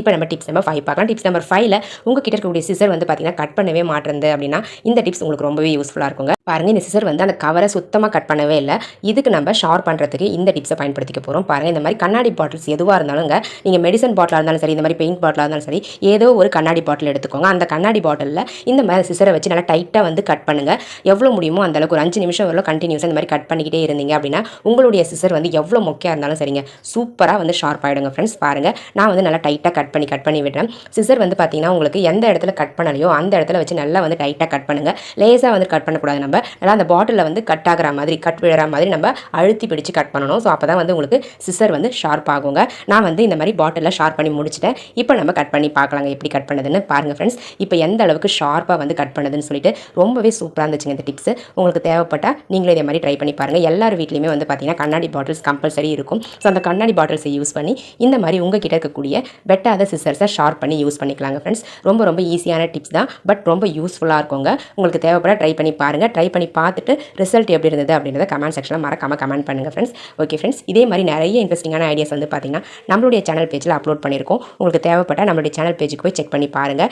இப்போ நம்ம tips number 5 பார்க்கலாம். டிப்ஸ் நம்பர் 5ல உங்ககிட்ட இருக்கக்கூடிய சிசர் வந்து பார்த்தீங்கன்னா கட் பண்ணவே மாட்டேங்குது அப்படின்னா இந்த டிப்ஸ் உங்களுக்கு ரொம்பவே யூஸ்ஃபுல்லாக இருக்குங்க. பாருங்க, இந்த சிசர் வந்து அந்த கவரை சுத்தமாக கட் பண்ணவே இல்லை. இதுக்கு நம்ம ஷார்ப் பண்ணுறதுக்கு இந்த டிப்ஸை பயன்படுத்திக்க போகிறோம். பாருங்கள், இந்த மாதிரி கண்ணாடி பாட்டில்ஸ் எதுவாக இருந்தாலுங்க, நீங்கள் மெடிசன் பாட்டிலாக இருந்தாலும் சரி, இந்த மாதிரி பெயிண்ட் பாட்டிலாக இருந்தாலும் சரி, ஏதோ ஒரு கண்ணாடி பாட்டில் எடுத்துக்கோங்க. அந்த கண்ணாடி பாட்டிலில் இந்த மாதிரி சிசரை வச்சு நல்லா டைட்டாக வந்து கட் பண்ணுங்கள். எவ்வளோ முடியுமோ அந்த அளவுக்கு ஒரு 5 நிமிஷம் வரலாம் கண்டினியூஸாக இந்த மாதிரி கட் பண்ணிக்கிட்டே இருந்தீங்க அப்படின்னா உங்களுடைய சிசர் வந்து எவ்வளோ மொக்கையாக இருந்தாலும் சரிங்க, சூப்பராக வந்து ஷார்ப் ஆகிடுங்க. ஃப்ரெண்ட்ஸ் பாருங்கள், நான் வந்து நல்லா டைட்டாக கட் பண்ணி விடுறேன். சிசர் வந்து பார்த்தீங்கன்னா உங்களுக்கு எந்த இடத்துல கட் பண்ணலையோ அந்த இடத்துல வச்சு நல்லா வந்து டைட்டாக கட் பண்ணுங்கள். லேசாக வந்து கட் பண்ணக்கூடாது. நம்ம நல்லா அந்த பாட்டிலில் வந்து கட் ஆகிற மாதிரி, கட் விழுற மாதிரி நம்ம அழுத்தி பிடிச்சு கட் பண்ணணும். ஸோ அப்போ தான் வந்து உங்களுக்கு சிசர் வந்து ஷார்ப் ஆகுங்க. நான் வந்து இந்த மாதிரி பாட்டிலில் ஷார்ப் பண்ணி முடிச்சிட்டேன். இப்போ நம்ம கட் பண்ணி பார்க்கலாங்க எப்படி கட் பண்ணுதுன்னு. பாருங்கள் ஃப்ரெண்ட்ஸ், இப்போ எந்த அளவுக்கு ஷார்ப்பாக வந்து கட் பண்ணுதுன்னு சொல்லிட்டு ரொம்பவே சூப்பராக இருந்துச்சுங்க இந்த டிப்ஸ். உங்களுக்கு தேவைப்பட்டால் நீங்களே இதே மாதிரி ட்ரை பண்ணி பாருங்கள். எல்லார் வீட்லையுமே வந்து பார்த்தீங்கன்னா கண்ணாடி பாட்டில்ஸ் கம்பல்சரி இருக்கும். ஸோ அந்த கண்ணாடி பாட்டில்ஸை யூஸ் பண்ணி இந்த மாதிரி உங்ககிட்ட இருக்கக்கூடிய வெட்டாத சிசர்ஸை ஷார்ப் பண்ணி யூஸ் பண்ணிக்கலாங்க ஃப்ரெண்ட்ஸ். ரொம்ப ஈஸியான டிப்ஸ் தான், பட் ரொம்ப யூஸ்ஃபுல்லாக இருக்குங்க. உங்களுக்கு தேவைப்பட ட்ரை பண்ணி பாருங்கள். ட்ரை பண்ணி பார்த்துட்டு ரிசல்ட் எப்படி இருந்தது அப்படின்றத கமெண்ட் செக்ஷனில் மறக்காமல் கமெண்ட் பண்ணுங்கள் ஃப்ரெண்ட்ஸ். ஓகே ஃப்ரெண்ட்ஸ், இதே மாதிரி நிறைய இன்ட்ரெஸ்டிங்கான ஐடியாஸ் வந்து பார்த்தீங்கன்னா நம்மளுடைய சேனல் பேஜில் அப்லோட் பண்ணியிருக்கோம். உங்களுக்கு தேவைப்பட்டால் நம்மளுடைய சேனல் பேஜுக்கு போய் செக் பண்ணி பாருங்கள்.